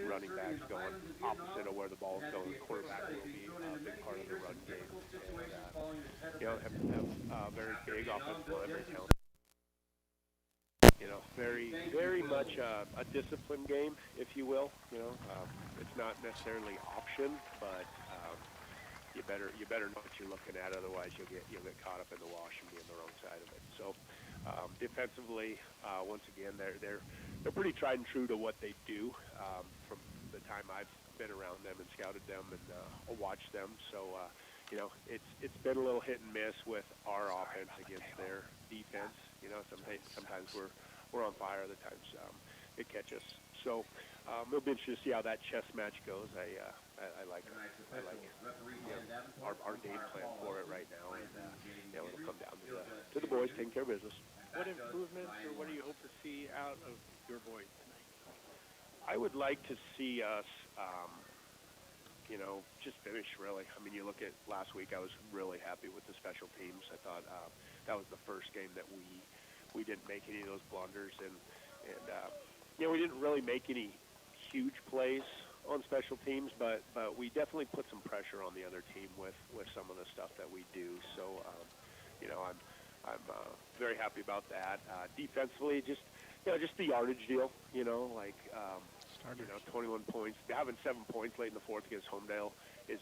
running backs going opposite of where the ball's going. The quarterback will be a big part of the run game. And, have very big offensive line, very talented. Very much a discipline game, if you will. It's not necessarily option, but you better know what you're looking at. Otherwise, you'll get caught up in the wash and be on the wrong side of it. So, defensively, once again, they're pretty tried and true to what they do from the time I've been around them and scouted them and watched them. So, it's been a little hit and miss with our offense against their defense. Sometimes we're on fire. Other times it catches us. So it'll be interesting to see how that chess match goes. I like our game plan for it right now, and it'll come down to the boys taking care of business. What improvements or what do you hope to see out of your boys tonight? I would like to see us, just finish really. I mean, you look at last week. I was really happy with the special teams. I thought that was the first game that we didn't make any of those blunders, and we didn't really make any huge plays on special teams, but we definitely put some pressure on the other team with some of the stuff that we do. So, I'm very happy about that. Defensively, just the yardage deal. 21 points. Having 7 points late in the fourth against Homedale is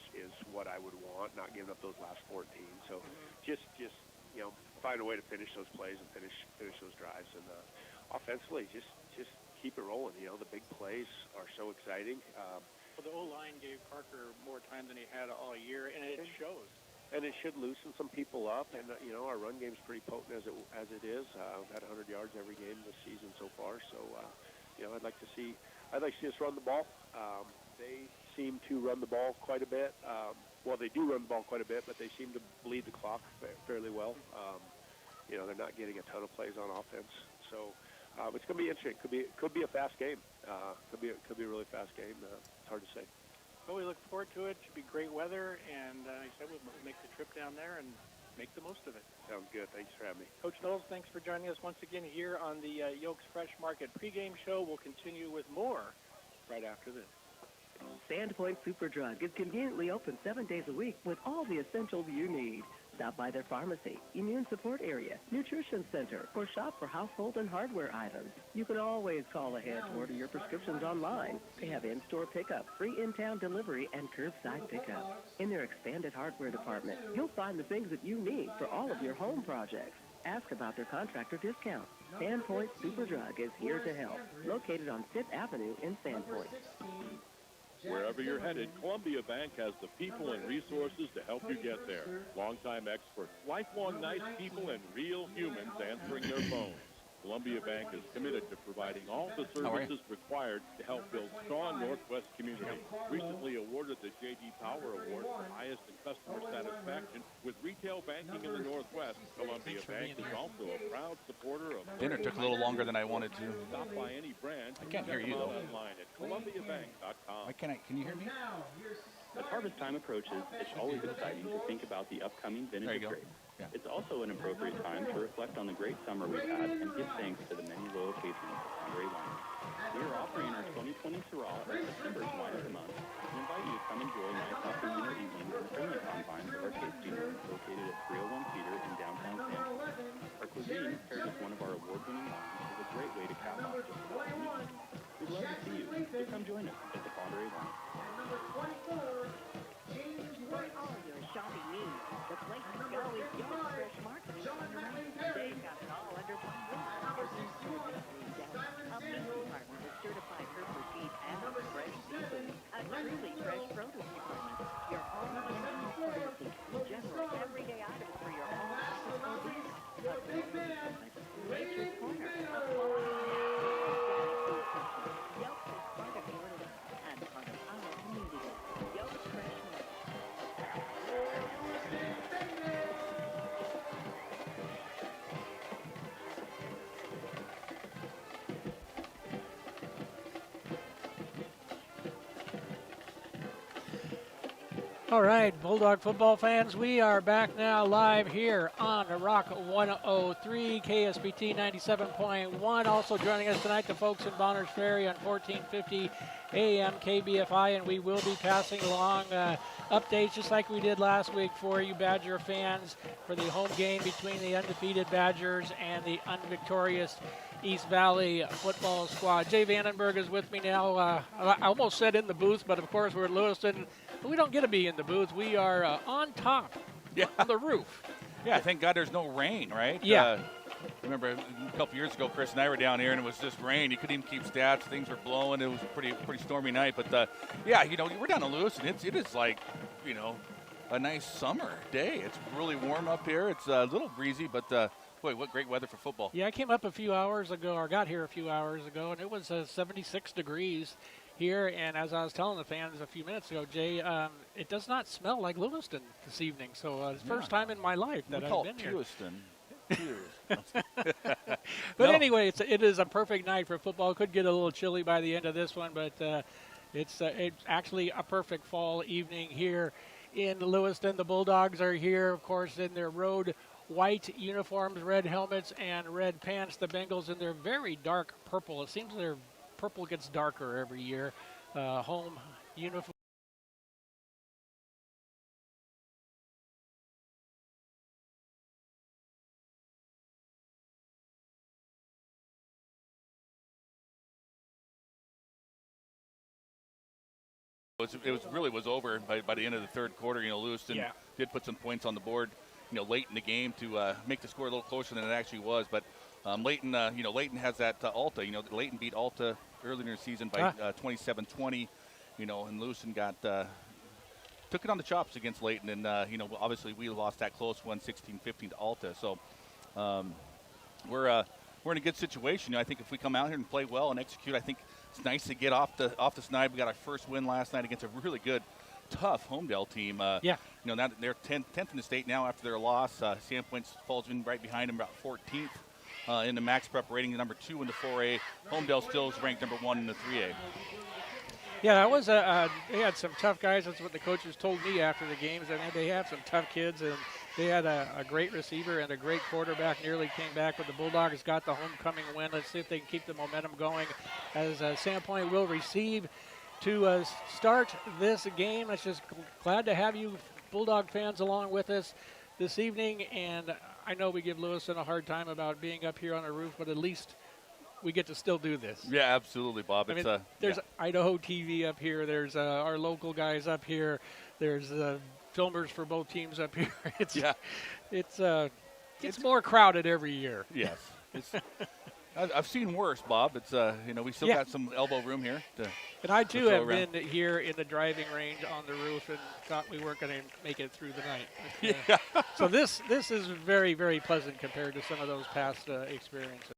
what I would want. Not giving up those last 14. So, just find a way to finish those plays and finish those drives. And offensively, just keep it rolling. The big plays are so exciting. Well, the O-line gave Parker more time than he had all year, and it shows. And it should loosen some people up. And our run game's pretty potent as it is. We've had 100 yards every game this season so far. So I'd like to see us run the ball. They seem to run the ball quite a bit. They do run the ball quite a bit, but they seem to bleed the clock fairly well. They're not getting a ton of plays on offense. So it's going to be interesting. Could be a fast game. Could be a really fast game. It's hard to say. Well, we look forward to it. Should be great weather, and like I said, we'll make the trip down there and make the most of it. Sounds good. Thanks for having me. Coach Knowles, thanks for joining us once again here on the Yolks Fresh Market pregame show. We'll continue with more right after this. Sandpoint Super Drug is conveniently open 7 days a week with all the essentials you need. Stop by their pharmacy, immune support area, nutrition center, or shop for household and hardware items. You can always call ahead to order your prescriptions online. They have in-store pickup, free in-town delivery, and curbside pickup. In their expanded hardware department, you'll find the things that you need for all of your home projects. Ask about their contractor discount. Sandpoint Super Drug is here to help. Located on 5th Avenue in Sandpoint. Wherever you're headed, Columbia Bank has the people and resources to help you get there. Longtime experts, lifelong nice people, and real humans answering their phones. Columbia Bank is committed to providing all the services required to help build strong Northwest community. Recently awarded the J.D. Power Award for highest in customer satisfaction with retail banking in the Northwest. Columbia Bank is also a proud supporter of dinner. Took a little longer than I wanted to. Stop by any branch. I can't hear you though. Online at columbiabank.com. Why can't I? Can you hear me? As harvest time approaches, it's always exciting to think about the upcoming vintage grapes. Yeah. It's also an appropriate time to reflect on the great summer we've had and give thanks to the many loyal patrons of Andre Wine. We are offering our 2020 Syrah as September's Wine of the Month and invite you to come enjoy nice afternoon or evening in the friendly confines of our tasting room located at 301 Cedar in downtown Sandpoint. Our cuisine, paired with one of our award-winning wines, is a great way to cap off just about an evening. We'd love to see you, so come join us at the Andre Wine. For all your shopping needs, the place to go is Yolks Fresh Market in Monterey. They've got it all under one roof. There's a meat department with certified Hereford beef and fresh seafood. A truly fresh produce department. Your home and pharmacy. General everyday items for your home or business. A food department. Nature's Corner. A quality organic food section. Yolks is part of your life and part of our community. Yolks Fresh Market. All right, Bulldog football fans, we are back now live here on the Rock 103, KSBT 97.1. Also joining us tonight, the folks in Bonners Ferry on 1450 AM KBFI, and we will be passing along updates just like we did last week for you Badger fans for the home game between the undefeated Badgers and the unvictorious East Valley football squad. Jay Vandenberg is with me now. I almost said in the booth, but of course we're at Lewiston. We don't get to be in the booth. We are on top, on the roof. Yeah, thank God there's no rain, right? Yeah. Remember a couple years ago, Chris and I were down here, and it was just rain. You couldn't even keep stats. Things were blowing. It was a pretty stormy night. But, yeah, we're down in Lewiston. It is like, a nice summer day. It's really warm up here. It's a little breezy, but, boy, what great weather for football. Yeah, I came up a few hours ago, or got here a few hours ago, and it was 76 degrees here. And as I was telling the fans a few minutes ago, Jay, it does not smell like Lewiston this evening. So it's the first time in my life that I've been here. Lewiston. But anyway, it is a perfect night for football. Could get a little chilly by the end of this one, but it's actually a perfect fall evening here in Lewiston. The Bulldogs are here, of course, in their road white uniforms, red helmets, and red pants. The Bengals in their very dark purple. It seems their purple gets darker every year. Home uniform. It was over by the end of the third quarter. Lewiston did put some points on the board, late in the game to make the score a little closer than it actually was. But Layton has that Alta. Layton beat Alta earlier in the season by 27-20. And Lewiston took it on the chops against Layton, and obviously we lost that close one, 16-15 to Alta. So we're in a good situation. I think if we come out here and play well and execute, I think it's nice to get off the snide. We got our first win last night against a really good, tough Homedale team. Now they're 10th in the state now after their loss. Sandpoint falls in right behind them, about 14th in the max prep rating, number 2 in the 4A. Homedale still is ranked number 1 in the 3A. Yeah, that was they had some tough guys. That's what the coaches told me after the games. I mean, they have some tough kids, and they had a great receiver and a great quarterback. Nearly came back, but the Bulldogs got the homecoming win. Let's see if they can keep the momentum going as Sandpoint will receive to start this game. It's just glad to have you Bulldog fans along with us this evening, and I know we give Lewiston a hard time about being up here on a roof, but at least we get to still do this. Yeah, absolutely, Bob. There's Idaho TV up here. There's our local guys up here. There's filmers for both teams up here. It's more crowded every year. Yes. I've seen worse, Bob. It's we still got some elbow room here. And I too have been here in the driving range on the roof and thought we weren't going to make it through the night. So this is very, very pleasant compared to some of those past experiences.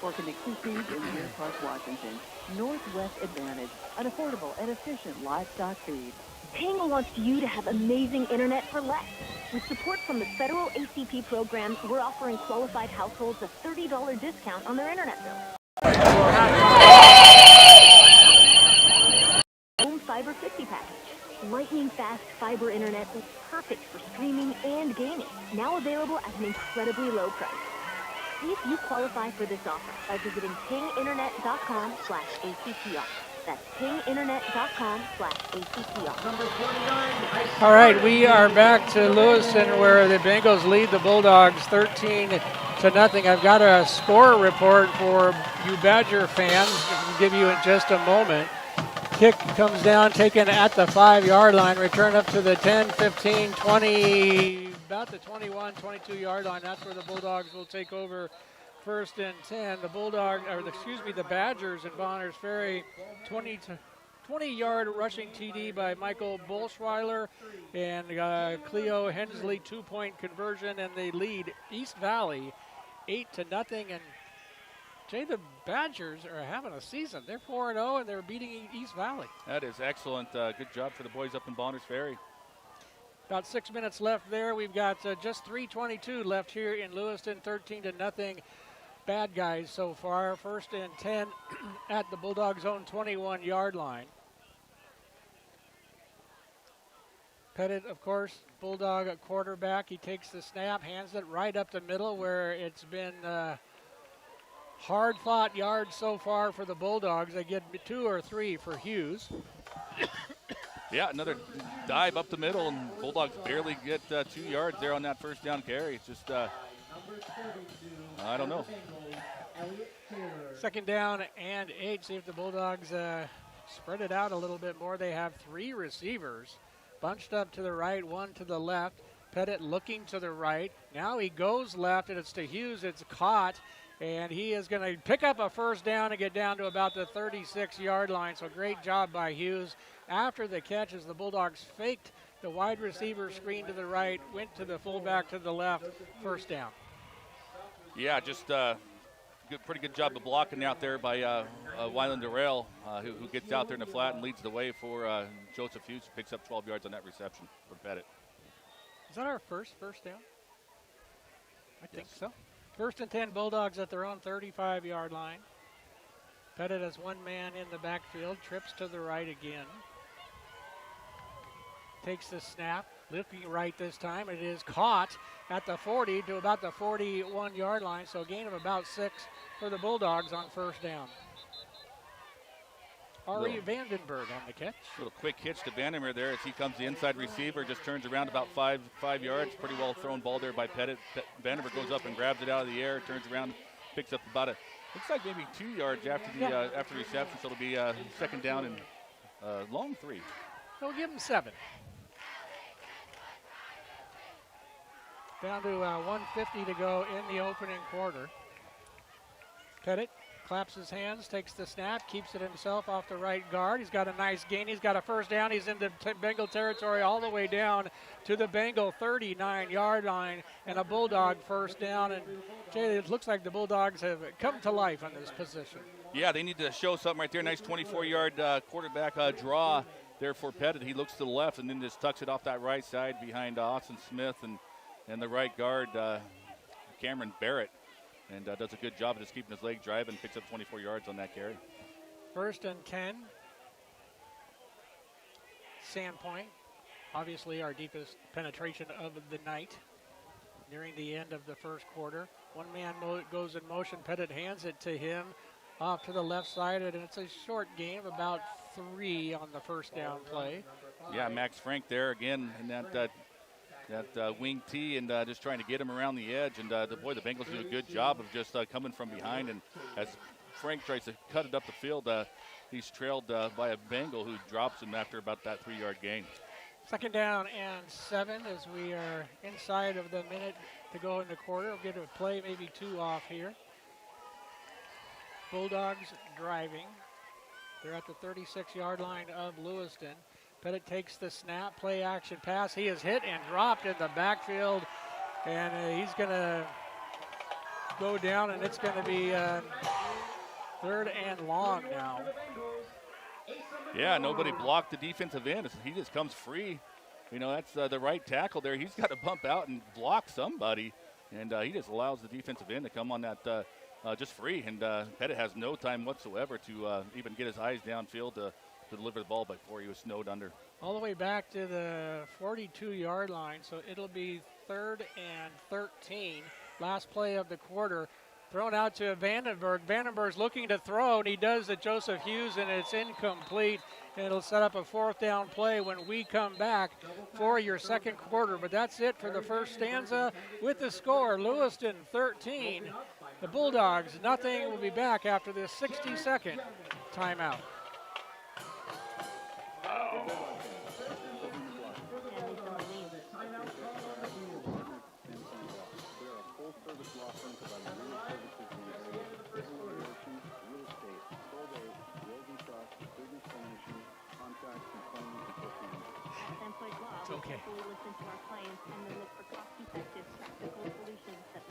or Connexus Feeds in Deer Park, Washington. Northwest Advantage, an affordable and efficient livestock feed. Tango wants you to have amazing internet for less. With support from the federal ACP program, we're offering qualified households a $30 discount on their internet bill. Home Fiber 50 package. Lightning fast fiber internet that's perfect for streaming and gaming. Now available at an incredibly low price. See if you qualify for this offer by visiting pinginternet.com/ACP offer. That's pinginternet.com/ACP offer. Number 49. All right, we are back to Lewiston where the Bengals lead the Bulldogs 13-0. I've got a score report for you Badger fans. I'll give you in just a moment. Kick comes down, taken at the 5-yard line. Return up to the 10, 15, 20, about the 21, 22-yard line. That's where the Bulldogs will take over 1st and 10. The Badgers in Bonners Ferry, 20-yard rushing TD by Michael Bolschweiler and Cleo Hensley 2-point conversion, and they lead East Valley 8-0. And Jay, the Badgers are having a season. They're 4-0 and they're beating East Valley. That is excellent. Good job for the boys up in Bonners Ferry. About 6 minutes left there. We've got just 3:22 left here in Lewiston. 13-0. Bad guys so far. 1st and 10 at the Bulldogs' own 21-yard line. Pettit, of course, Bulldog at quarterback. He takes the snap, hands it right up the middle where it's been hard-fought yards so far for the Bulldogs. They get 2 or 3 for Hughes. Yeah, another dive up the middle, and Bulldogs barely get 2 yards there on that first down carry. It's just, I don't know. 2nd down and 8. See if the Bulldogs spread it out a little bit more. They have 3 receivers bunched up to the right, 1 to the left. Pettit looking to the right. Now he goes left, and it's to Hughes. It's caught, and he is going to pick up a 1st down and get down to about the 36-yard line. So great job by Hughes. After the catch, as the Bulldogs faked the wide receiver screen to the right, went to the fullback to the left, 1st down. Yeah, just pretty good job of blocking out there by Wyland Durrell, who gets out there in the flat and leads the way for Joseph Hughes, who picks up 12 yards on that reception for Pettit. Is that our first down? I think so. 1st and 10, Bulldogs at their own 35-yard line. Pettit has 1 man in the backfield, trips to the right again. Takes the snap, looking right this time. It is caught at the 40 to about the 41-yard line, so a gain of about 6 for the Bulldogs on 1st down. Ari Vandenberg on the catch. Little quick hitch to Vandermeer there as he comes the inside receiver, just turns around about 5 yards. Pretty well thrown ball there by Pettit. Vandermeer goes up and grabs it out of the air, turns around, picks up about looks like maybe 2 yards after the after reception, so it'll be 2nd down and long 3. We'll give him 7. Down to 1:50 to go in the opening quarter. Pettit claps his hands, takes the snap, keeps it himself off the right guard. He's got a nice gain. He's got a 1st down. He's into Bengal territory all the way down to the Bengal 39-yard line, and a Bulldog 1st down. And Jay, it looks like the Bulldogs have come to life on this position. Yeah, they need to show something right there. Nice 24-yard quarterback draw there for Pettit. He looks to the left and then just tucks it off that right side behind Austin Smith and the right guard, Cameron Barrett. And does a good job of just keeping his leg driving, picks up 24 yards on that carry. 1st and 10. Sandpoint, obviously our deepest penetration of the night. Nearing the end of the 1st quarter. 1 man goes in motion. Pettit hands it to him off to the left side, and it's a short gain of about 3 on the 1st down play. Yeah, Max Frank there again in that wing tee and just trying to get him around the edge. And the Bengals do a good job of just coming from behind. And as Frank tries to cut it up the field, he's trailed by a Bengal who drops him after about that 3-yard gain. 2nd down and 7 as we are inside of the minute to go in the quarter. We'll get a play, maybe 2 off here. Bulldogs driving. They're at the 36-yard line of Lewiston. Pettit takes the snap, play action pass. He is hit and dropped in the backfield, and he's going to go down, and it's going to be third and long now. Yeah, nobody blocked the defensive end. He just comes free. You know, that's the right tackle there. He's got to bump out and block somebody, and he just allows the defensive end to come on that just free. And Pettit has no time whatsoever to even get his eyes downfield to deliver the ball before he was snowed under. All the way back to the 42-yard line, so it'll be 3rd and 13. Last play of the quarter. Thrown out to Vandenberg. Vandenberg's looking to throw, and he does to Joseph Hughes, and it's incomplete. And it'll set up a 4th down play when we come back for your second quarter. But that's it for the first stanza with the score. Lewiston 13. The Bulldogs nothing. We'll be back after this 60-second timeout. It's okay. Listen to our clients and then look for cost-effective, practical solutions that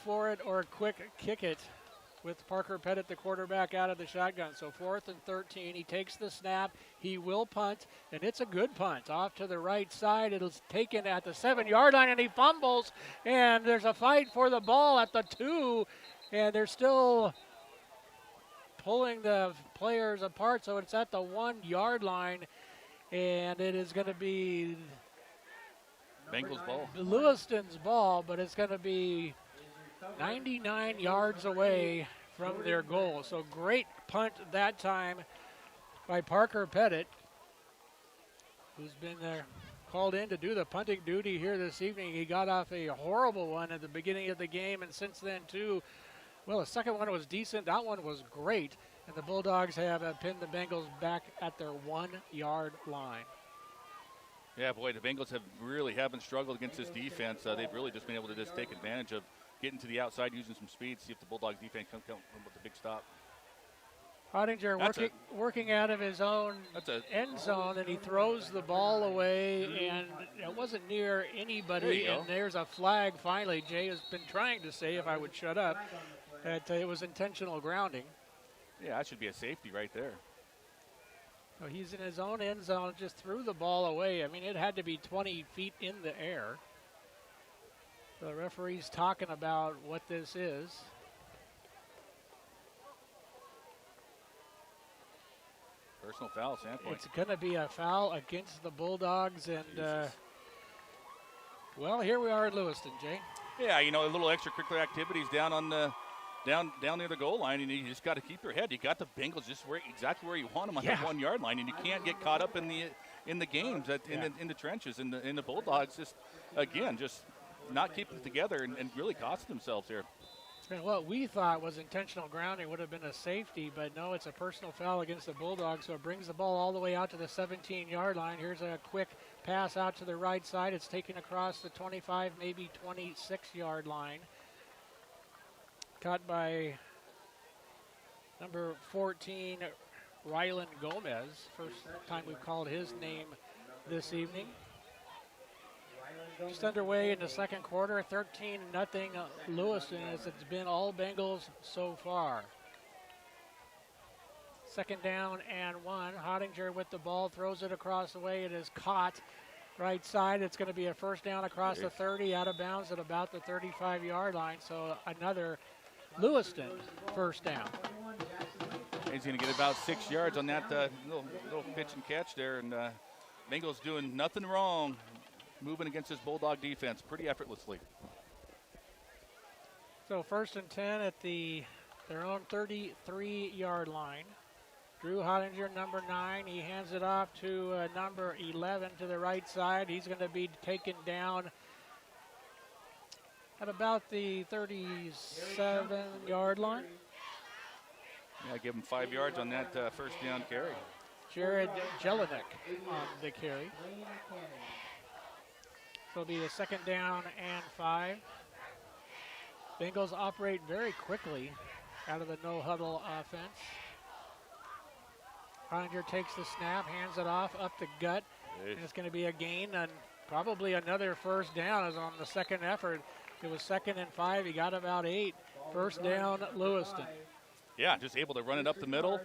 for it or quick kick it with Parker Pettit, the quarterback, out of the shotgun. So 4th and 13. He takes the snap. He will punt, and it's a good punt. Off to the right side. It is taken at the 7-yard line, and he fumbles. And there's a fight for the ball at the 2, and they're still pulling the players apart. So it's at the 1-yard line, and it is going to be Bengals ball. Lewiston's ball, but it's going to be 99 yards away from their goal. So great punt that time by Parker Pettit, who's been called in to do the punting duty here this evening. He got off a horrible one at the beginning of the game, and since then too, well, the second one was decent. That one was great, and the Bulldogs have pinned the Bengals back at their 1-yard line. Yeah, boy, the Bengals haven't struggled against this defense. They've really just been able to just take advantage of getting to the outside, using some speed, see if the Bulldogs defense can come with a big stop. Ottinger working out of his own end zone, and he throws the ball away, and it wasn't near anybody, and there's a flag finally. Jay has been trying to say, if I would shut up, that it was intentional grounding. Yeah, that should be a safety right there. So he's in his own end zone, just threw the ball away. I mean, it had to be 20 feet in the air. The referee's talking about what this is. Personal foul, Sandpoint. It's going to be a foul against the Bulldogs, and well, here we are in Lewiston, Jay. Yeah, you know, a little extracurricular activities down on the down near the goal line, and you just got to keep your head. You got the Bengals just exactly where you want them on that 1-yard line, and you can't get caught up in the games in the trenches. In the Bulldogs just not keeping it together and really costing themselves here. And what we thought was intentional grounding would have been a safety, but no, it's a personal foul against the Bulldogs, so it brings the ball all the way out to the 17-yard line. Here's a quick pass out to the right side. It's taken across the 25, maybe 26-yard line. Caught by number 14, Rylan Gomez. First time we've called his name this evening. Just underway in the second quarter, 13-0 Lewiston, as it's been all Bengals so far. Second down and 1. Hottinger with the ball, throws it across the way. It is caught right side. It's going to be a first down across the 30, out of bounds at about the 35-yard line. So another Lewiston first down. He's going to get about 6 yards on that little pitch and catch there. And Bengals doing nothing wrong, moving against this Bulldog defense pretty effortlessly. So first and 10 at their own 33-yard line. Drew Hottinger, number 9. He hands it off to number 11 to the right side. He's going to be taken down at about the 37-yard line. Yeah, give him 5 yards on that first down carry. Jared Jelinek on the carry. So it'll be a second down and 5. Bengals operate very quickly out of the no-huddle offense. Hottinger takes the snap, hands it off up the gut, and it's going to be a gain and probably another first down as on the second effort. It was 2nd and 5. He got about 8. First down, Lewiston. Yeah, just able to run it up the middle.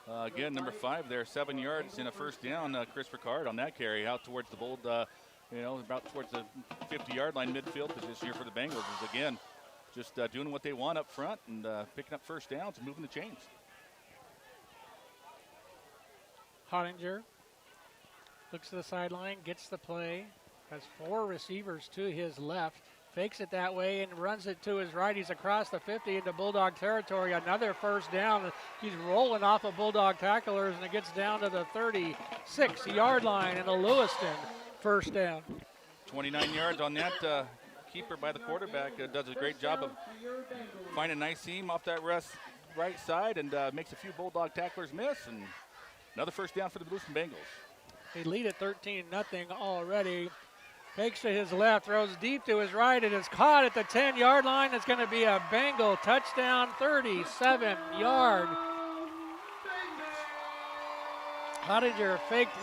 Again, number 5 there, 7 yards in a first down. Chris Ricard on that carry out towards the bold, about towards the 50-yard line midfield position here for the Bengals. Is again just doing what they want up front and picking up first downs and moving the chains. Hottinger looks to the sideline, gets the play, has 4 receivers to his left, fakes it that way and runs it to his right. He's across the 50 into Bulldog territory. Another first down. He's rolling off of Bulldog tacklers, and it gets down to the 36-yard line, and a Lewiston first down. 29 yards on that. Keeper by the quarterback does a great job of finding a nice seam off that right side and makes a few Bulldog tacklers miss, and another first down for the Lewiston Bengals. They lead at 13-0 already. Fakes to his left, throws deep to his right. It is caught at the 10-yard line. It's going to be a Bengal touchdown, 37-yard. Hottinger faked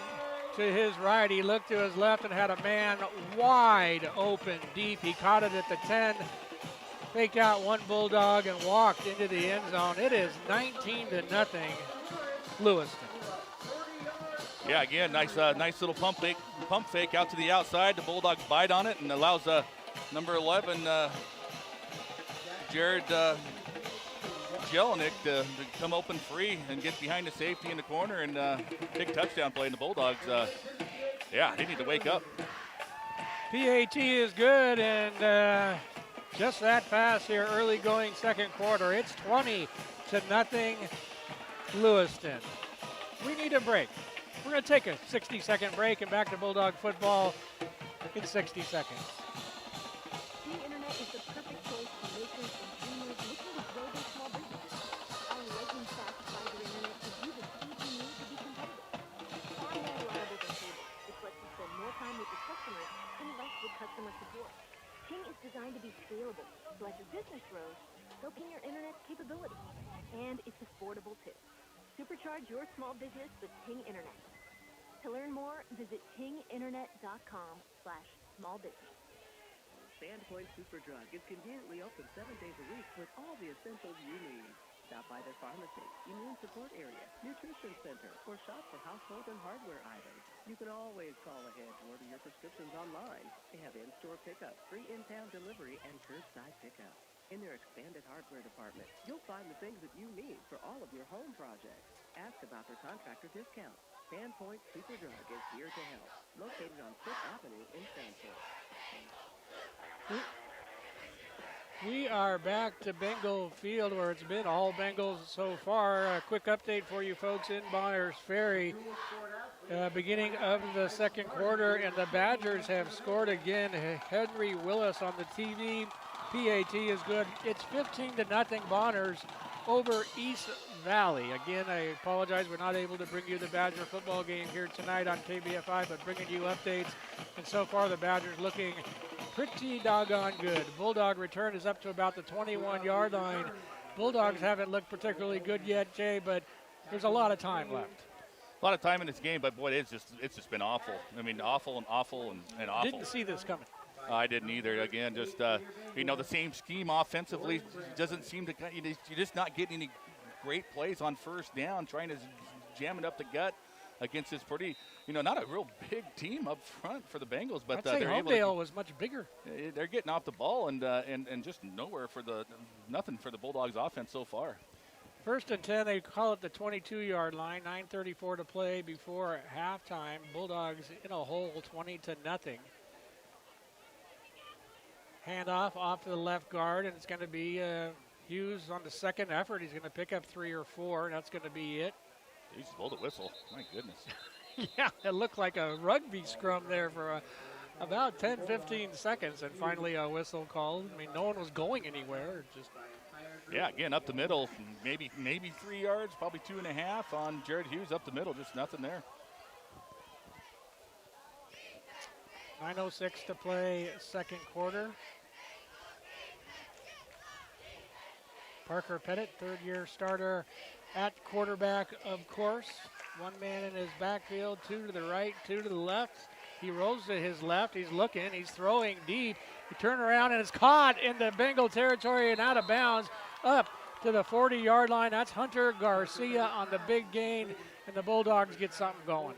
to his right. He looked to his left and had a man wide open deep. He caught it at the 10, faked out one Bulldog and walked into the end zone. It is 19-0 Lewiston. Yeah, again, nice little pump fake out to the outside. The Bulldogs bite on it and allows number 11, Jared Jelinek, to come open free and get behind the safety in the corner, and big touchdown play. And the Bulldogs, they need to wake up. PAT is good, and just that fast here, early going second quarter. It's 20-0 Lewiston. We need a break. We're going to take a 60-second break and back to Bulldog football in 60 seconds. The internet is the perfect choice for makers and dreamers looking to grow their small business. Our lightning fast fiber internet gives you the speed you need to be competitive. Far more reliable than cable, which lets you spend more time with your customers and less with customer support. Ting is designed to be scalable, so as your business grows, so can your internet's capabilities. And it's affordable too. Supercharge your small business with Ting Internet. To learn more, visit tinginternet.com/smallbusiness. Sandpoint Superdrug is conveniently open 7 days a week with all the essentials you need. Stop by their pharmacy, immune support area, nutrition center, or shop for household and hardware items. You can always call ahead to order your prescriptions online. They have in-store pickup, free in-town delivery, and curbside pickup. In their expanded hardware department, you'll find the things that you need for all of your home projects. Ask about their contractor discount. Sandpoint Superdrug is here to help. Located on 5th Avenue in Sandpoint. We are back to Bengal Field, where it's been all Bengals so far. A quick update for you folks in Bonners Ferry. Beginning of the second quarter, and the Badgers have scored again. Henry Willis on the TV. PAT is good. It's 15-0 Bonners over East Valley. Again, I apologize we're not able to bring you the Badger football game here tonight on KBFI, but bringing you updates. And so far, the Badgers looking pretty doggone good. Bulldog return is up to about the 21-yard line. Bulldogs haven't looked particularly good yet, Jay, but there's a lot of time left. A lot of time in this game, but boy, it's just been awful. I mean, awful and awful and awful. Didn't see this coming. I didn't either. Again, just the same scheme offensively doesn't seem to. You're just not getting any great plays on first down, trying to jam it up the gut against this pretty, not a real big team up front for the Bengals, but I'd say they're able Homedale was much bigger. they're getting off the ball and just nothing for the Bulldogs offense so far. 1st and 10, they call it the 22-yard line. 9:34 to play before halftime. Bulldogs in a hole, 20-0. Handoff off to the left guard, and it's going to be Hughes on the second effort. He's going to pick up 3 or 4, and that's going to be it. He just pulled a whistle. My goodness. Yeah, it looked like a rugby scrum there for about 10, 15 seconds, and finally a whistle called. I mean, no one was going anywhere. Yeah, again, up the middle, maybe 3 yards, probably 2.5 on Jared Hughes up the middle, just nothing there. 9:06 to play, second quarter. Parker Pettit, third-year starter at quarterback, of course. One man in his backfield, 2 to the right, 2 to the left. He rolls to his left. He's looking. He's throwing deep. He turned around, and it's caught in the Bengal territory and out of bounds up to the 40-yard line. That's Hunter Garcia on the big gain, and the Bulldogs get something going.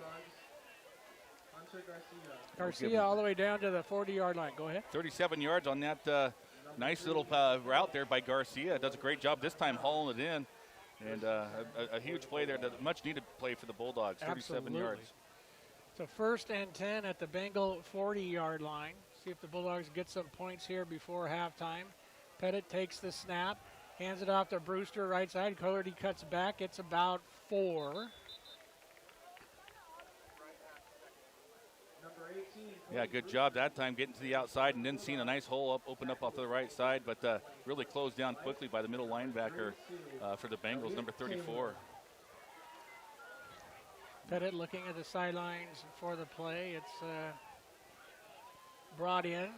Garcia all the way down to the 40-yard line. Go ahead. 37 yards on that nice little route there by Garcia. Does a great job this time hauling it in. And a huge play there, a much-needed play for the Bulldogs, 37 Absolutely. yards. So 1st and 10 at the Bengal 40-yard line. See if the Bulldogs get some points here before halftime. Pettit takes the snap, hands it off to Brewster, right side. Cody cuts back. It's about 4. Yeah, good job that time getting to the outside and then seeing a nice hole open up off to the right side, but really closed down quickly by the middle linebacker for the Bengals, number 34. Pettit looking at the sidelines for the play. It's brought in.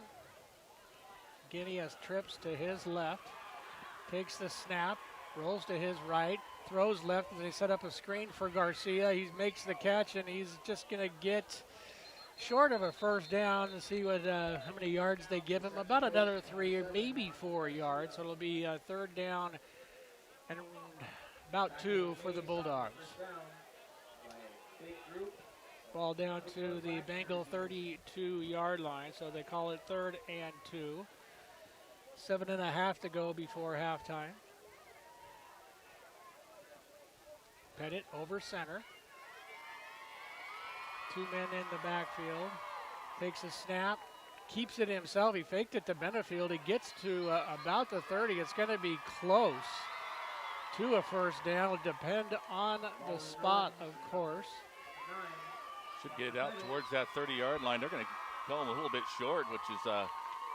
Guinea has trips to his left. Takes the snap, rolls to his right, throws left, and they set up a screen for Garcia. He makes the catch, and he's just going to get short of a first down to see what how many yards they give him. About another 3 or maybe 4 yards. So it'll be 3rd down and about 2 for the Bulldogs. Ball down to the Bengal 32-yard line, so they call it 3rd and 2. 7.5 to go before halftime. Pettit over center. 2 men in the backfield. Takes a snap, keeps it himself. He faked it to Benefield. He gets to about the 30. It's going to be close to a first down. It'll depend on the spot, of course. Should get it out towards that 30-yard line. They're going to call him a little bit short, which is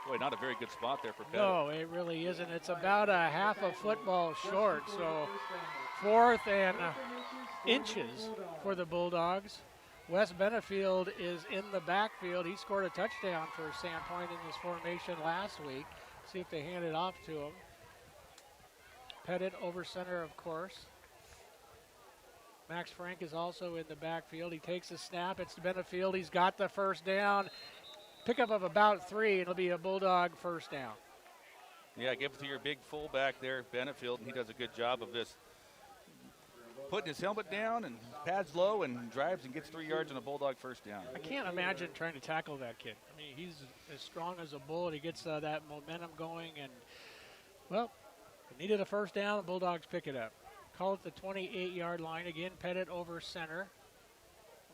boy, not a very good spot there for Pettit. No, it really isn't. It's about a half a football short. So 4th and inches for the Bulldogs. Wes Benefield is in the backfield. He scored a touchdown for Sandpoint in this formation last week. See if they hand it off to him. Pettit over center, of course. Max Frank is also in the backfield. He takes a snap. It's Benefield. He's got the first down. Pickup of about 3. It'll be a Bulldog first down. Yeah, give it to your big fullback there, Benefield, and he does a good job of this. Putting his helmet down and pads low and drives and gets 3 yards on a Bulldog first down. I can't imagine trying to tackle that kid. I mean, he's as strong as a bull. He gets that momentum going, and, well, they needed a first down. The Bulldogs pick it up. Call it the 28-yard line. Again, Pettit over center.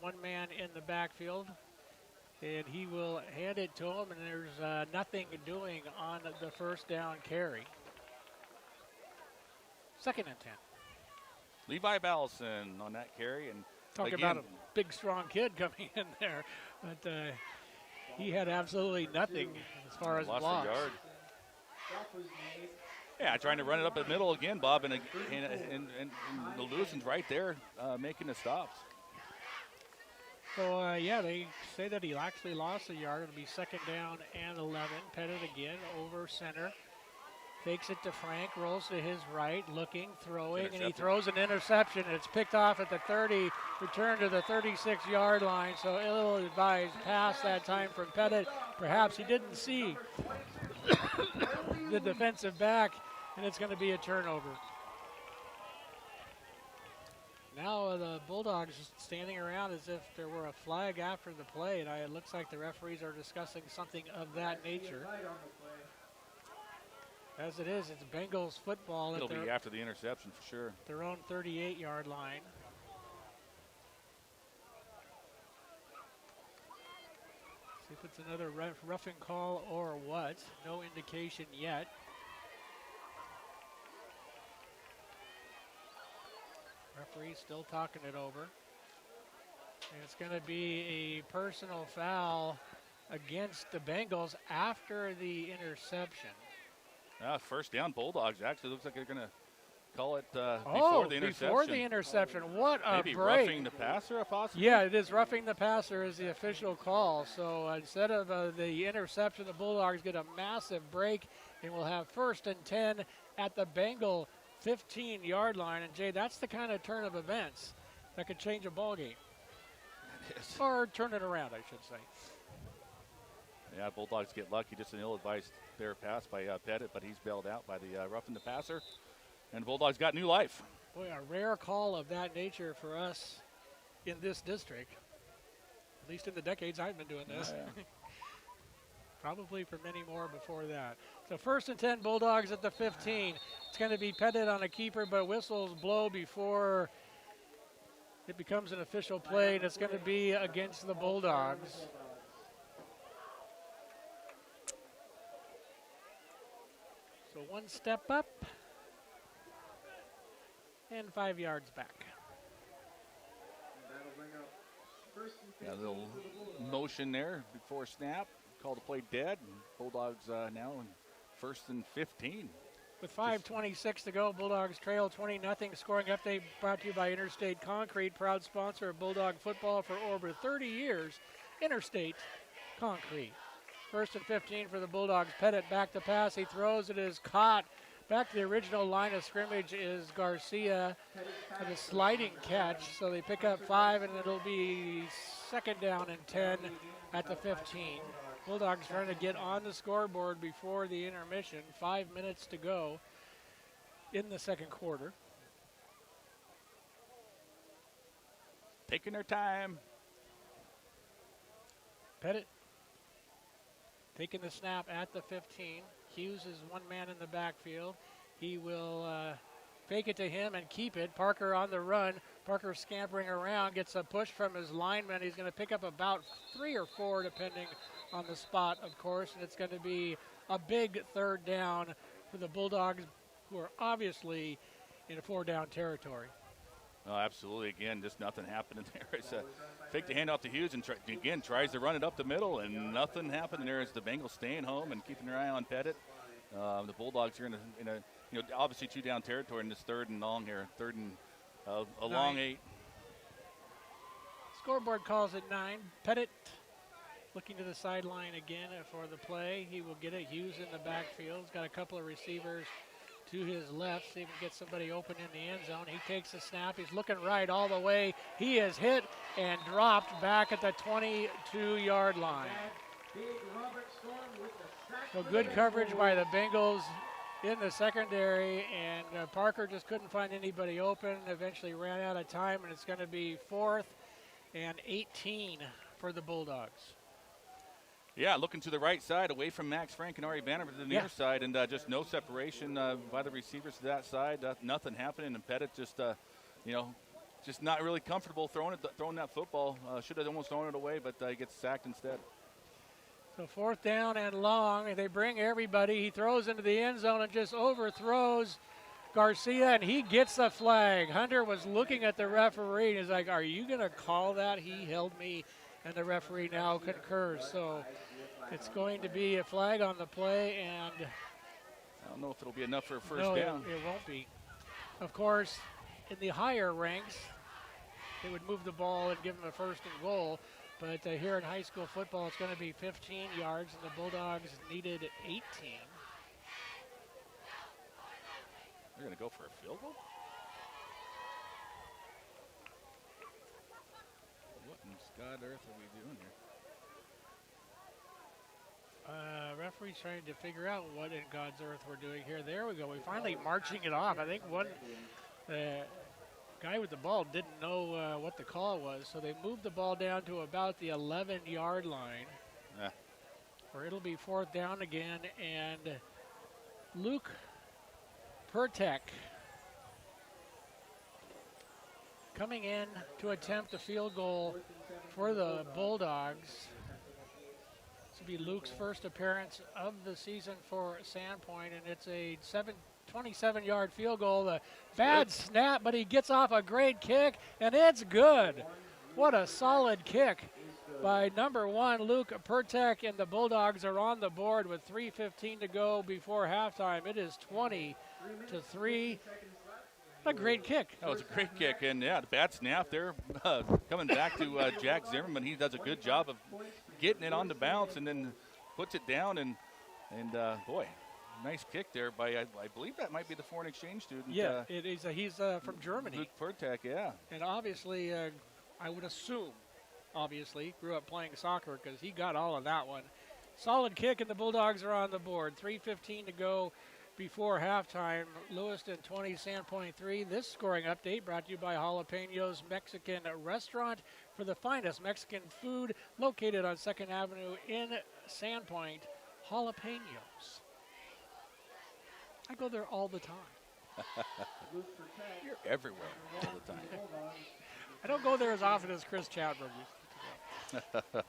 1 man in the backfield, and he will hand it to him, and there's nothing doing on the first down carry. 2nd and 10. Levi Ballison on that carry. And talk again, about a big, strong kid coming in there. But he had absolutely nothing as far as lost blocks. a yard. Yeah, trying to run it up the middle again, Bob, and the Lewiston's right there making the stops. So, yeah, they say that he actually lost a yard. It'll be 2nd down and 11. Pettit again over center. Takes it to Frank, rolls to his right, looking, throwing, and he throws an interception. It's picked off at the 30, returned to the 36-yard line. So ill-advised pass that time from Pettit. Perhaps he didn't see the defensive back, and it's going to be a turnover. Now the Bulldogs just standing around as if there were a flag after the play, and it looks like the referees are discussing something of that nature. As it is, it's Bengals football. It'll be after the interception for sure. Their own 38-yard line. See if it's another roughing call or what. No indication yet. Referee still talking it over. And it's going to be a personal foul against the Bengals after the interception. First down, Bulldogs. Actually, looks like they're going to call it before the interception. Before the interception. What a Maybe break. roughing the passer, possibly? Yeah, it is roughing the passer is the official call. So instead of the interception, the Bulldogs get a massive break, and we'll have 1st and 10 at the Bengal 15-yard line. And, Jay, that's the kind of turn of events that could change a ball game. Yes. Or turn it around, I should say. Yeah, Bulldogs get lucky. Just an ill-advised there pass by Pettit, but he's bailed out by the roughing the passer. And Bulldogs got new life. Boy, a rare call of that nature for us in this district, at least in the decades I've been doing this. Yeah. Probably for many more before that. So 1st and 10, Bulldogs at the 15. It's going to be Pettit on a keeper, but whistles blow before it becomes an official play, and it's going to be against the Bulldogs. So 1 step up and 5 yards back. Got a little motion there before snap. Call the play dead. And Bulldogs now in 1st and 15. With 5:26 to go, Bulldogs trail 20-0. Scoring update brought to you by Interstate Concrete, proud sponsor of Bulldog football for over 30 years. Interstate Concrete. 1st and 15 for the Bulldogs. Pettit back to pass. He throws. It is caught. Back to the original line of scrimmage is Garcia with a sliding catch. So they pick up 5, and it'll be 2nd down and 10 at the 15. Bulldogs trying to get on the scoreboard before the intermission. 5 minutes to go in the 2nd quarter. Taking their time. Pettit taking the snap at the 15. Hughes is one man in the backfield. He will fake it to him and keep it. Parker on the run. Parker scampering around, gets a push from his lineman. He's going to pick up about 3 or 4, depending on the spot, of course. And it's going to be a big 3rd down for the Bulldogs, who are obviously in a 4-down territory. Oh, absolutely. Again, just nothing happening there. It's a fake the handoff to Hughes, and tries to run it up the middle, and nothing happening there as the Bengals staying home and keeping their eye on Pettit. The Bulldogs are in a obviously 2-down territory in this 3rd and long here. 3rd and a long 8. Scoreboard calls it 9. Pettit looking to the sideline again for the play. He will get it. Hughes in the backfield. He's got a couple of receivers to his left, see if he can get somebody open in the end zone. He takes the snap. He's looking right all the way. He is hit and dropped back at the 22-yard line. So good coverage by the Bengals in the secondary, and Parker just couldn't find anybody open. Eventually ran out of time, and it's going to be 4th and 18 for the Bulldogs. Yeah, looking to the right side, away from Max Frank and Ari Banner to the near side, and just no separation by the receivers to that side. Nothing happening, and Pettit just, just not really comfortable throwing that football. Should have almost thrown it away, but he gets sacked instead. So 4th down and long. They bring everybody. He throws into the end zone and just overthrows Garcia, and he gets the flag. Hunter was looking at the referee, and he's like, are you going to call that? He held me. And the referee now concurs. So it's going to be a flag on the play, and I don't know if it'll be enough for a first down. It won't be. Of course, in the higher ranks, they would move the ball and give them a 1st and goal. But here in high school football, it's going to be 15 yards, and the Bulldogs needed 18. They're going to go for a field goal? What in God earth are we doing here? Referee's trying to figure out what in God's earth we're doing here. There we go. We're finally marching it off. I think one Guy with the ball didn't know what the call was, so they moved the ball down to about the 11-yard line, where it'll be 4th down again, and Luke Pertek coming in to attempt a field goal for the Bulldogs. This will be Luke's first appearance of the season for Sandpoint, and it's a 27-yard field goal. The bad snap, but he gets off a great kick, and it's good. What a solid kick by number 1, Luke Pertek, and the Bulldogs are on the board with 3:15 to go before halftime. It is 20-3. A great kick. That was a great kick, and yeah, the bad snap there. Coming back to Jack Zimmerman, he does a good job of getting it on the bounce and then puts it down, and boy, nice kick there by, I believe that might be the foreign exchange student. Yeah, it is. He's from Germany. Luke Pertek, yeah. And obviously, I would assume, grew up playing soccer because he got all of that one. Solid kick, and the Bulldogs are on the board. 3:15 to go before halftime. Lewiston 20, Sandpoint 3. This scoring update brought to you by Jalapenos Mexican Restaurant for the finest Mexican food located on 2nd Avenue in Sandpoint. Jalapenos. I go there all the time. You're everywhere all the time. I don't go there as often as Chris Chadbrook used to go.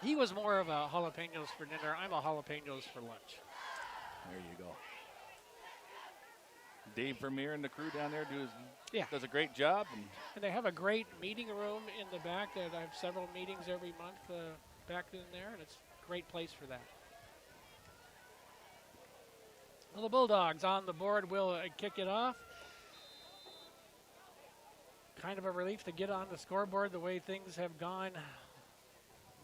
He was more of a jalapenos for dinner. I'm a jalapenos for lunch. There you go. Dave Vermeer and the crew down there does a great job. And they have a great meeting room in the back. That I have several meetings every month back in there, and it's a great place for that. Well, the Bulldogs on the board will kick it off. Kind of a relief to get on the scoreboard the way things have gone.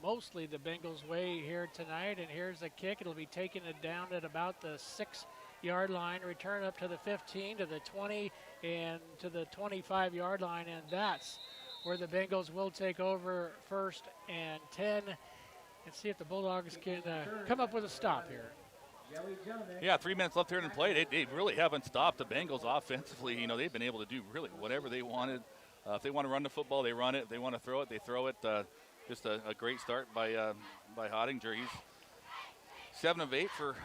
Mostly the Bengals' way here tonight, and here's a kick. It'll be taking it down at about the 6-yard line, return up to the 15, to the 20, and to the 25-yard line, and that's where the Bengals will take over 1st and 10, and see if the Bulldogs can come up with a stop here. Yeah, 3 minutes left here in play. They really haven't stopped the Bengals offensively. You know, they've been able to do really whatever they wanted. If they want to run the football, they run it. If they want to throw it, they throw it. Just a great start by Hottinger. He's 7 of 8 for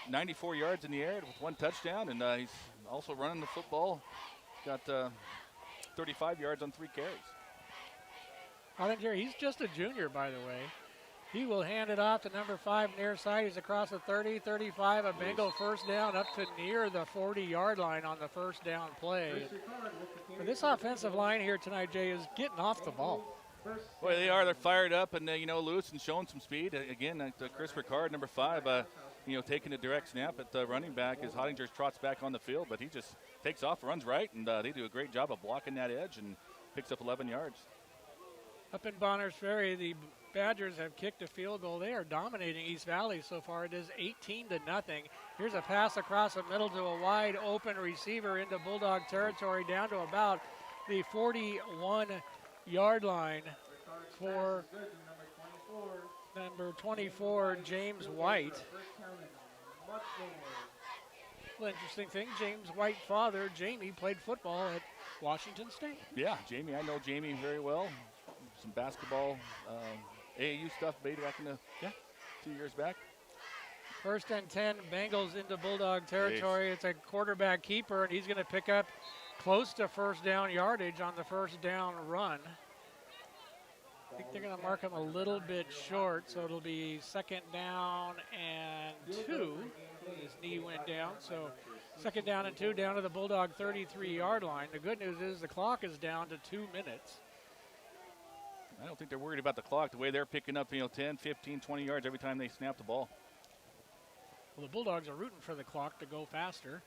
94 yards in the air with 1 touchdown, and he's also running the football. Got 35 yards on 3 carries. Hottinger, he's just a junior, by the way. He will hand it off to number 5 near side. He's across the 30, 35, a Bengal first down up to near the 40-yard line on the first down play. But this offensive line here tonight, Jay, is getting off the ball. Boy, they are. They're fired up, and Lewiston showing some speed. Again, Chris Ricard, number 5, taking a direct snap at the running back as Hottinger trots back on the field, but he just takes off, runs right, and they do a great job of blocking that edge and picks up 11 yards. Up in Bonners Ferry, the Badgers have kicked a field goal. They are dominating East Valley so far. It is 18-0. Here's a pass across the middle to a wide open receiver into Bulldog territory down to about the 41-yard line for number 24, James White. Well, interesting thing, James White father, Jamie, played football at Washington State. Yeah, Jamie, I know Jamie very well. Some basketball, AAU stuff back in the 2 years back. 1st and 10, Bengals into Bulldog territory. It's a quarterback keeper, and he's going to pick up close to first down yardage on the first down run. I think they're going to mark him a little bit short, so it'll be 2nd down and 2. His knee went down, so 2nd down and 2 down to the Bulldog 33-yard line. The good news is the clock is down to 2 minutes. I don't think they're worried about the clock, the way they're picking up 10, 15, 20 yards every time they snap the ball. Well, the Bulldogs are rooting for the clock to go faster.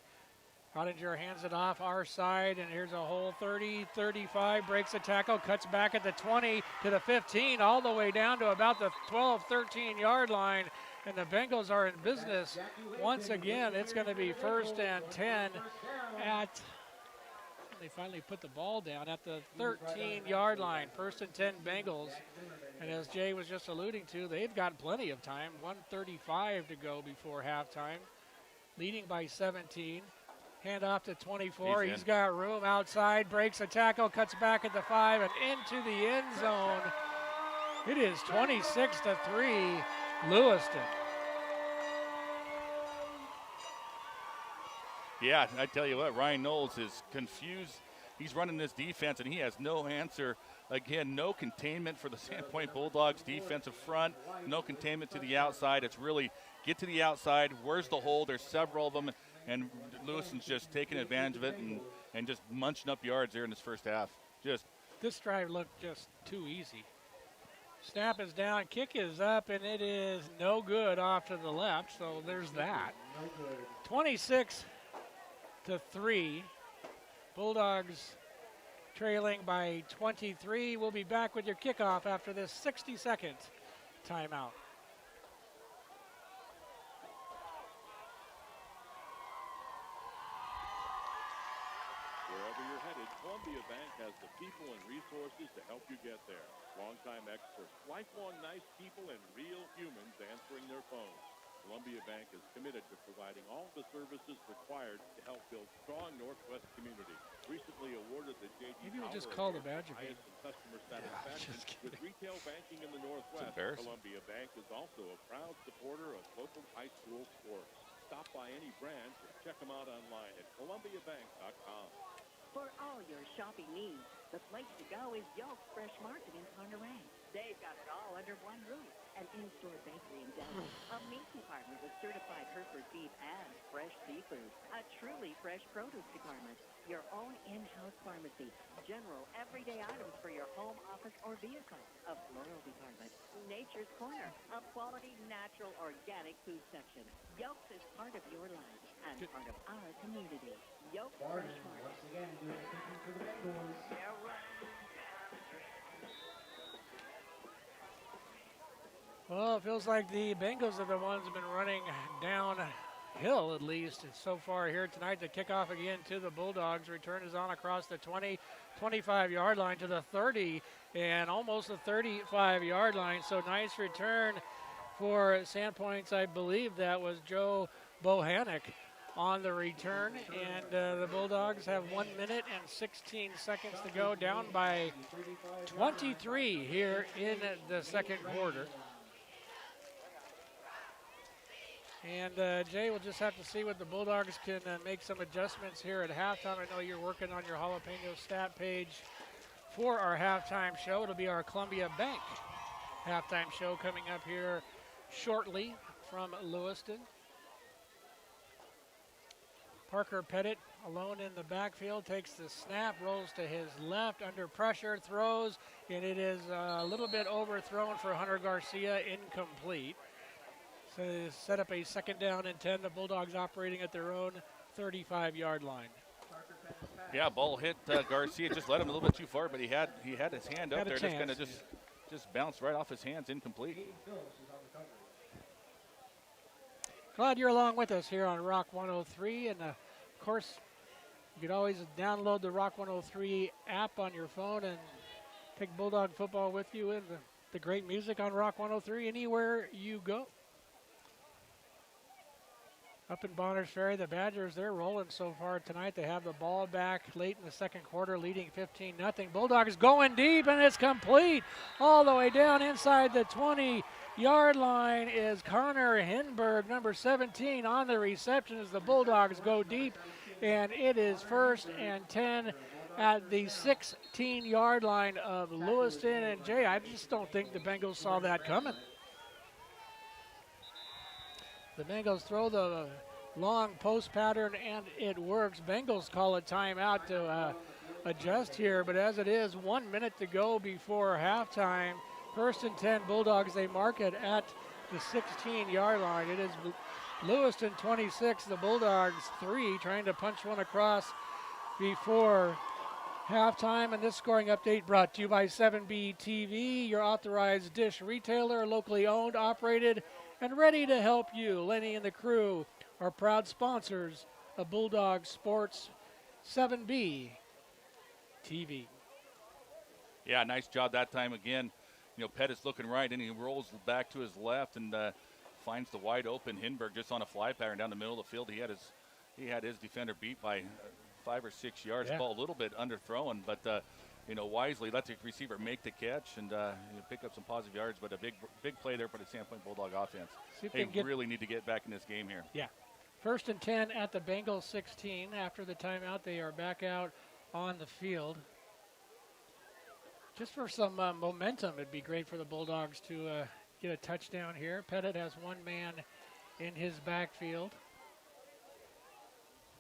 Hottinger hands it off our side, and here's a hole 30, 35, breaks a tackle, cuts back at the 20 to the 15, all the way down to about the 12, 13-yard line, and the Bengals are in business once again. It's going to be 1st and 10 at, they finally put the ball down at the 13-yard line. 1st and 10 Bengals, and as Jay was just alluding to, they've got plenty of time, 1:35 to go before halftime, leading by 17. Hand off to 24. He's He's in. got room outside, breaks a tackle, cuts back at the 5 and into the end zone. It is 26-3, Lewiston. Yeah, I tell you what, Ryan Knowles is confused. He's running this defense, and he has no answer. Again, no containment for the Sandpoint Bulldogs defensive front. No containment to the outside. It's really get to the outside. Where's the hole? There's several of them, and Lewiston's just taking advantage of it and just munching up yards there in this first half. This drive looked just too easy. Snap is down, kick is up, and it is no good off to the left, so there's that. 26-3. Bulldogs trailing by 23. We'll be back with your kickoff after this 60-second timeout. Wherever you're headed, Columbia Bank has the people and resources to help you get there. Longtime experts, lifelong nice people, and real humans answering their phones. Columbia Bank is committed to providing all the services required to help build strong Northwest community. Recently awarded the J.D. Maybe we'll just Power call the Award Badger for highest in customer satisfaction with retail banking in the Northwest. embarrassing. Columbia Bank is also a proud supporter of local high school sports. Stop by any branch or check them out online at columbiabank.com. For all your shopping needs, the place to go is Yolk's Fresh Market in Ponderay. They've got it all under one roof. An in-store bakery and deli, a meat department with certified Hereford beef and fresh seafood, a truly fresh produce department, your own in-house pharmacy, general everyday items for your home, office, or vehicle, a floral department, Nature's Corner, a quality, natural, organic food section. Yolk's is part of your life and part of our community. Yolk's Fresh Market. Yeah, right. Well, it feels like the Bengals are the ones who've been running downhill, at least so far here tonight. The kickoff again to the Bulldogs. Return is on across the 20, 25-yard line to the 30 and almost the 35-yard line. So nice return for Sandpoints. I believe that was Joe Bohannick on the return. And the Bulldogs have 1 minute and 16 seconds to go, down by 23 here in the second quarter. And Jay, we'll just have to see what the Bulldogs can make some adjustments here at halftime. I know you're working on your jalapeno stat page for our halftime show. It'll be our Columbia Bank halftime show coming up here shortly from Lewiston. Parker Pettit alone in the backfield, takes the snap, rolls to his left, under pressure, throws, and it is a little bit overthrown for Hunter Garcia, incomplete. So they set up a second down and 10. The Bulldogs operating at their own 35-yard line. Yeah, ball hit Garcia, just led him a little bit too far, but he had his hand up there, just kind of just bounced right off his hands, incomplete. Glad you're along with us here on Rock 103, and of course, you can always download the Rock 103 app on your phone and take Bulldog football with you and the great music on Rock 103 anywhere you go. Up in Bonners Ferry, the Badgers, they're rolling so far tonight. They have the ball back late in the second quarter, leading 15-0. Bulldogs going deep, and it's complete. All the way down inside the 20-yard line is Connor Hinberg, number 17, on the reception as the Bulldogs go deep. And it is 1st and 10 at the 16-yard line of Lewiston. And, Jay, I just don't think the Bengals saw that coming. The Bengals throw the long post pattern, and it works. Bengals call a timeout to adjust here, but as it is, 1 minute to go before halftime. 1st and 10 Bulldogs, they mark it at the 16-yard line. It is Lewiston 26, the Bulldogs 3, trying to punch one across before halftime. And this scoring update brought to you by 7B TV, your authorized dish retailer, locally owned, operated, and ready to help you. Lenny and the crew are proud sponsors of Bulldog Sports. 7B TV. Yeah, nice job that time again. You know, Pettit's looking right, and he rolls back to his left and finds the wide open Hinberg just on a fly pattern down the middle of the field. He had he had his defender beat by 5 or 6 yards. Yeah. Ball a little bit underthrown, but wisely let the receiver make the catch and pick up some positive yards. But a big play there for the Sandpoint Bulldog offense. They really need to get back in this game here. Yeah. 1st and 10 at the Bengals 16. After the timeout, they are back out on the field. Just for some momentum, it'd be great for the Bulldogs to get a touchdown here. Pettit has one man in his backfield.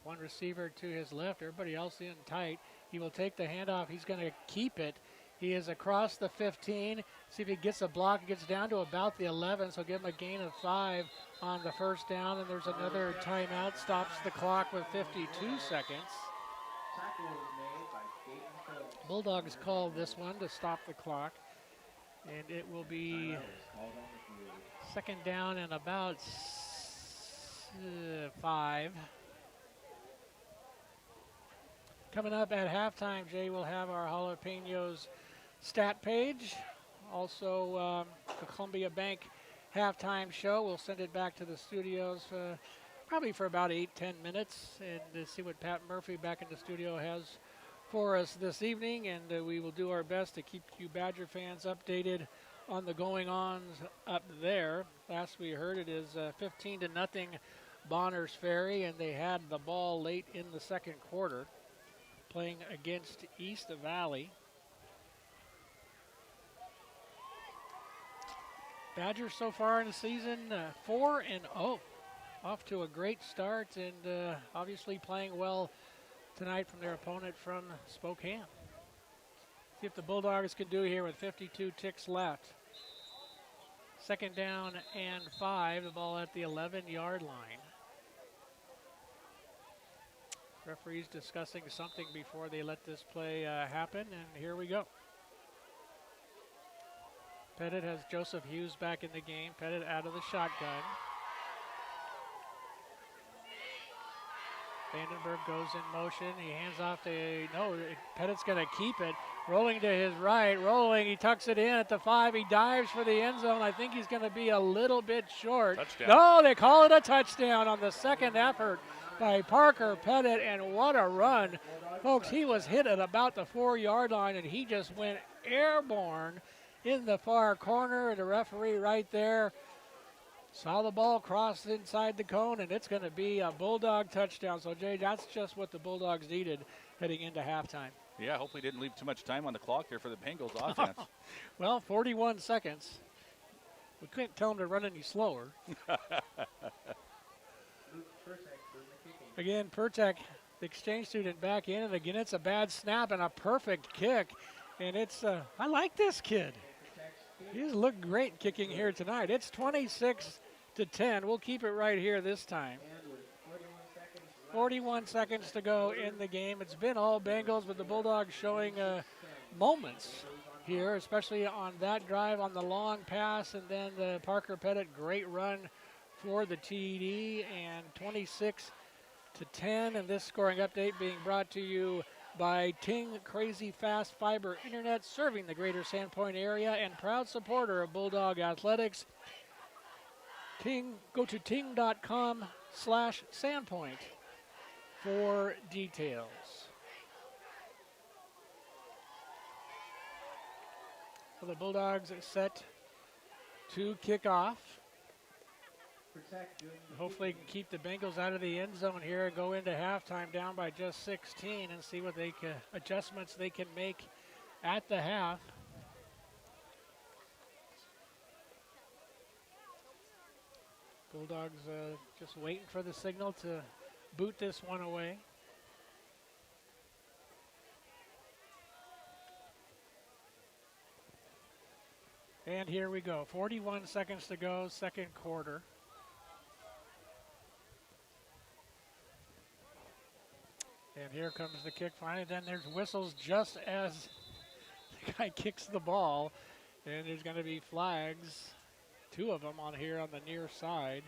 One receiver to his left, everybody else in tight. He will take the handoff. He's going to keep it. He is across the 15. See if he gets a block. Gets down to about the 11, so give him a gain of 5 on the first down. And there's another timeout. Stops the clock with 52 seconds. Bulldogs call this one to stop the clock. And it will be 2nd down and about 5. Coming up at halftime, Jay, will have our Jalapenos stat page. Also, the Columbia Bank halftime show. We'll send it back to the studios probably for about 8-10 minutes and to see what Pat Murphy back in the studio has for us this evening. And we will do our best to keep you Badger fans updated on the going-ons up there. Last we heard, it is 15-0 Bonners Ferry, and they had the ball late in the second quarter, playing against East Valley. Badgers so far in the season 4-0, off to a great start, and obviously playing well tonight from their opponent from Spokane. See if the Bulldogs can do here with 52 ticks left. 2nd down and 5, the ball at the 11-yard line. Referees discussing something before they let this play happen, and here we go. Pettit has Joseph Hughes back in the game. Pettit out of the shotgun. Vandenberg goes in motion. He hands off Pettit's going to keep it. Rolling to his right, he tucks it in at the 5. He dives for the end zone. I think he's going to be a little bit short. Touchdown. No, they call it a touchdown on the second effort by Parker Pettit, and what a run. Folks, he was hit at about the 4-yard line, and he just went airborne in the far corner. The referee right there saw the ball cross inside the cone, and it's going to be a Bulldog touchdown. So, Jay, that's just what the Bulldogs needed heading into halftime. Yeah, hopefully didn't leave too much time on the clock there for the Bengals offense. Well, 41 seconds. We couldn't tell them to run any slower. Again, Pertek, the exchange student, back in, and again it's a bad snap and a perfect kick. And it's, I like this kid. He's looked great kicking here tonight. It's 26-10. We'll keep it right here this time. 41 seconds to go in the game. It's been all Bengals, but the Bulldogs showing moments here, especially on that drive on the long pass, and then the Parker Pettit great run for the TD, and 26-10. And this scoring update being brought to you by Ting Crazy Fast Fiber Internet, serving the greater Sandpoint area and proud supporter of Bulldog Athletics. Go to ting.com/Sandpoint for details. So the Bulldogs are set to kick off. Hopefully can keep the Bengals out of the end zone here and go into halftime down by just 16 and see what adjustments they can make at the half. Bulldogs just waiting for the signal to boot this one away. And here we go. 41 seconds to go, second quarter. And here comes the kick finally. Then there's whistles just as the guy kicks the ball. And there's going to be flags, 2 of them on here on the near side.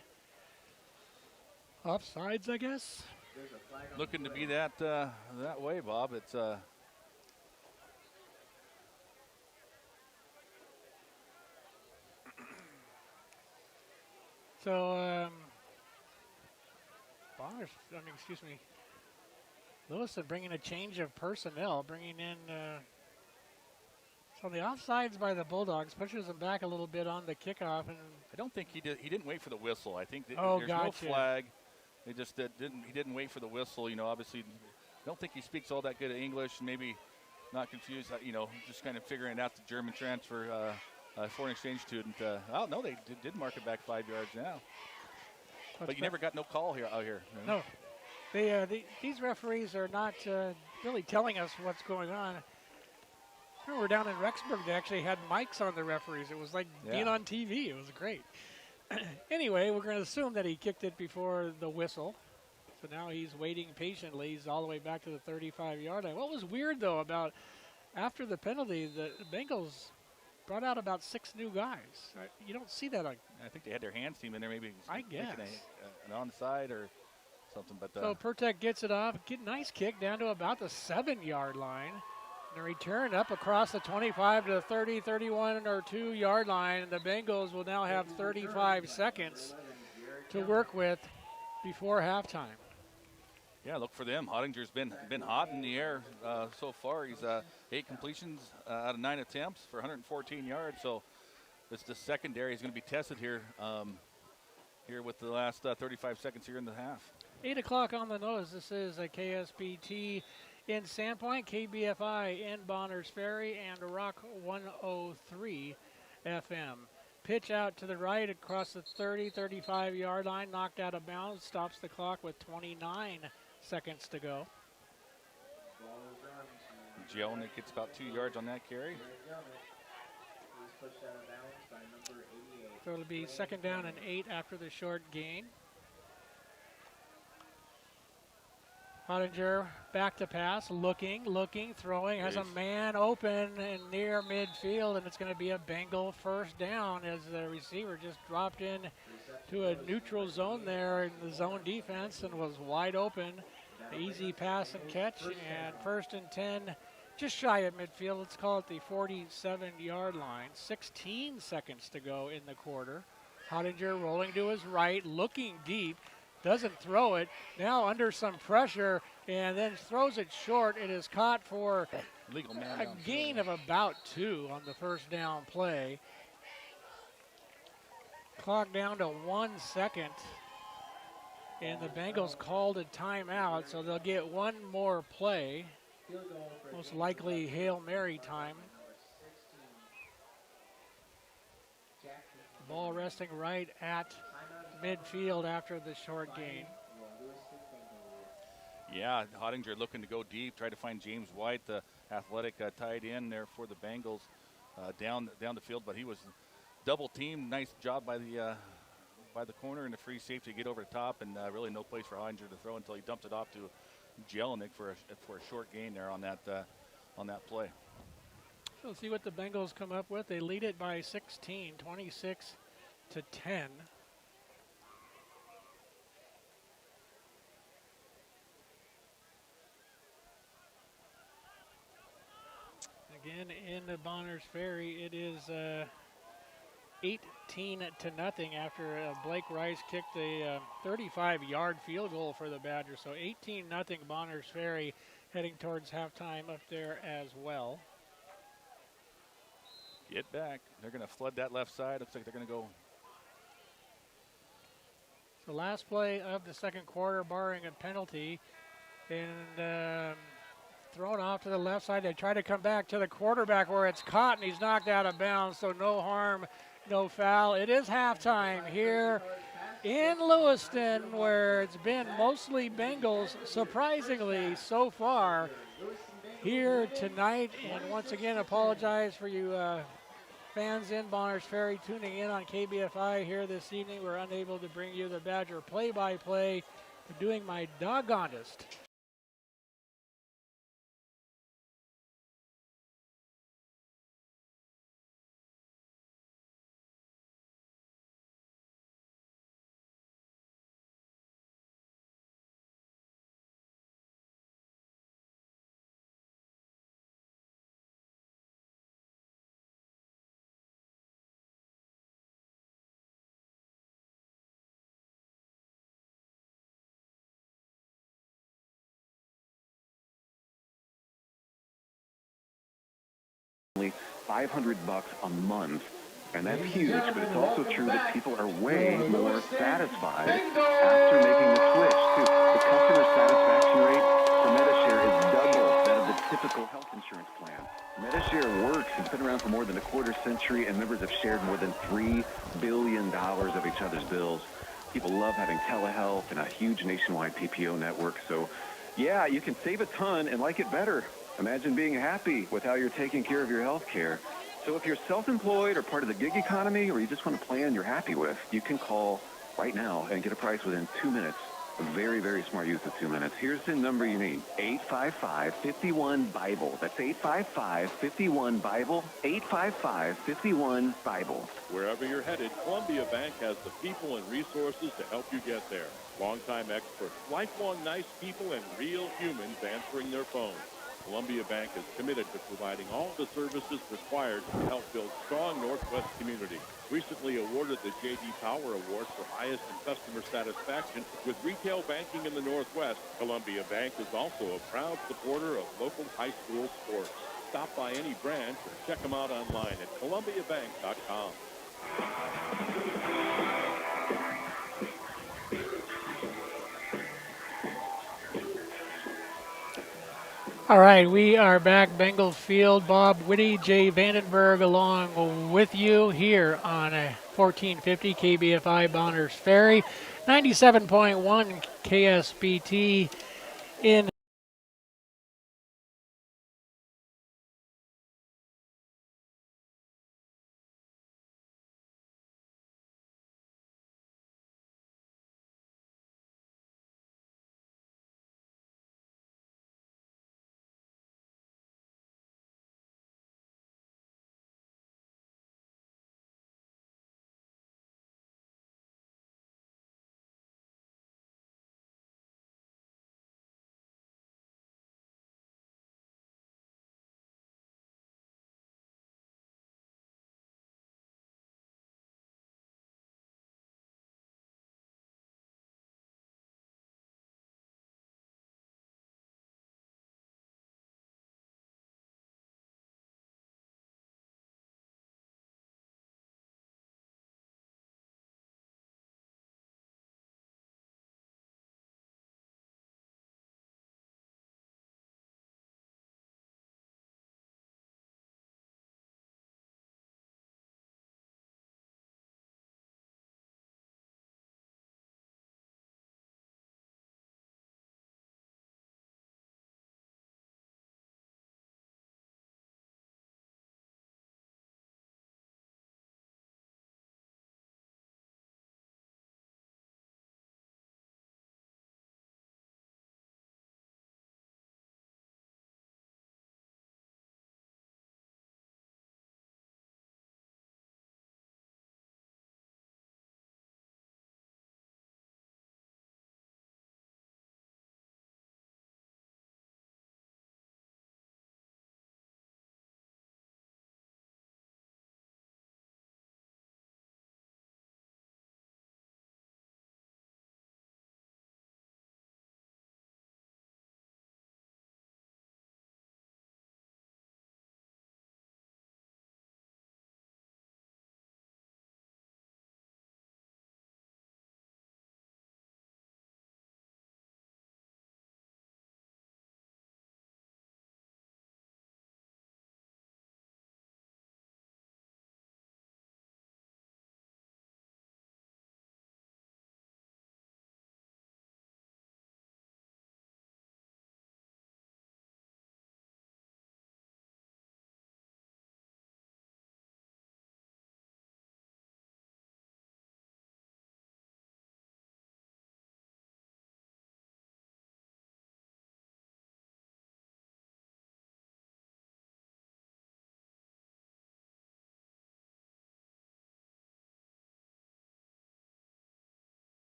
Offsides, I guess. Looking to be that way, Bob. It's excuse me, Lewiston bringing a change of personnel, bringing in, so the offsides by the Bulldogs pushes them back a little bit on the kickoff. And I don't think he did. He didn't wait for the whistle. I think that there's gotcha. no flag. They just didn't. He didn't wait for the whistle. You know, obviously, I don't think he speaks all that good of English. Maybe not confused. You know, just kind of figuring out the German transfer, foreign exchange student. Oh no, they did mark it back 5 yards now. But you never got no call here out here. You know? No, these referees are not really telling us what's going on. I remember down in Rexburg, they actually had mics on the referees. It was like being on TV. It was great. Anyway, we're going to assume that he kicked it before the whistle. So now he's waiting patiently. He's all the way back to the 35-yard line. What was weird, though, about after the penalty, the Bengals brought out about 6 new guys. You don't see that. I think they had their hands team in there, maybe I guess an onside or something. But so Pertek gets it off. Nice kick down to about the 7-yard line. And a return up across the 25 to the 30, 31 or 2-yard line. And the Bengals will now have 35 seconds to work with before halftime. Yeah, look for them. Hottinger's been hot in the air so far. He's 8 completions out of 9 attempts for 114 yards. So it's the secondary. He's going to be tested here here with the last 35 seconds here in the half. 8 o'clock on the nose. This is a KSBT in Sandpoint, KBFI in Bonners Ferry, and Rock 103 FM. Pitch out to the right across the 30, 35-yard line, knocked out of bounds, stops the clock with 29 seconds to go. Jelnick gets about 2 yards on that carry. So it'll be 2nd down and 8 after the short gain. Hottinger back to pass, looking, throwing, has a man open and near midfield, and it's going to be a Bengal first down as the receiver just dropped in to a neutral zone there in the zone defense and was wide open. Easy pass and catch, and 1st and 10, just shy of midfield. Let's call it the 47-yard line. 16 seconds to go in the quarter. Hottinger rolling to his right, looking deep. Doesn't throw it, now under some pressure, and then throws it short. It is caught for a gain of about 2 on the first down play. Clock down to 1 second, and the Bengals called a timeout, so they'll get one more play, most likely Hail Mary time. Ball resting right at midfield after the short gain. Yeah, Hottinger looking to go deep, try to find James White, the athletic tight end there for the Bengals down the field, but he was double teamed. Nice job by the corner and the free safety to get over the top, and really no place for Hottinger to throw until he dumped it off to Jelnick for a short gain there on that play. So let's see what the Bengals come up with. They lead it by 16, 26-10. Again, in the Bonners Ferry, it is 18-0 after Blake Rice kicked a 35-yard field goal for the Badgers. So 18-0 Bonners Ferry, heading towards halftime up there as well. Get back. They're going to flood that left side. Looks like they're going to go. The last play of the second quarter, barring a penalty, and thrown off to the left side. They try to come back to the quarterback where it's caught, and he's knocked out of bounds, so no harm, no foul. It is halftime here in Lewiston, where it's been mostly Bengals, surprisingly so far here tonight. And once again, apologize for you fans in Bonners Ferry tuning in on KBFI here this evening. We're unable to bring you the Badger play-by-play. I'm doing my doggonest $500 a month. And that's huge, but it's also true that people are way more satisfied after making the switch, too. The customer satisfaction rate for MediShare is double that of the typical health insurance plan. MediShare works. It's been around for more than a quarter century, and members have shared more than $3 billion of each other's bills. People love having telehealth and a huge nationwide PPO network. So, yeah, you can save a ton and like it better. Imagine being happy with how you're taking care of your health care. So if you're self-employed or part of the gig economy, or you just want a plan you're happy with, you can call right now and get a price within 2 minutes. A very, very smart use of 2 minutes. Here's the number you need. 855-51-BIBLE. That's 855-51-BIBLE. 855-51-BIBLE. Wherever you're headed, Columbia Bank has the people and resources to help you get there. Longtime experts, lifelong nice people, and real humans answering their phones. Columbia Bank is committed to providing all the services required to help build strong Northwest community. Recently awarded the J.D. Power Award for highest in customer satisfaction with retail banking in the Northwest, Columbia Bank is also a proud supporter of local high school sports. Stop by any branch or check them out online at columbiabank.com. All right, we are back. Bengal Field. Bob Whitty, Jay Vandenberg along with you here on 1450 KBFI Bonners Ferry. 97.1 KSBT in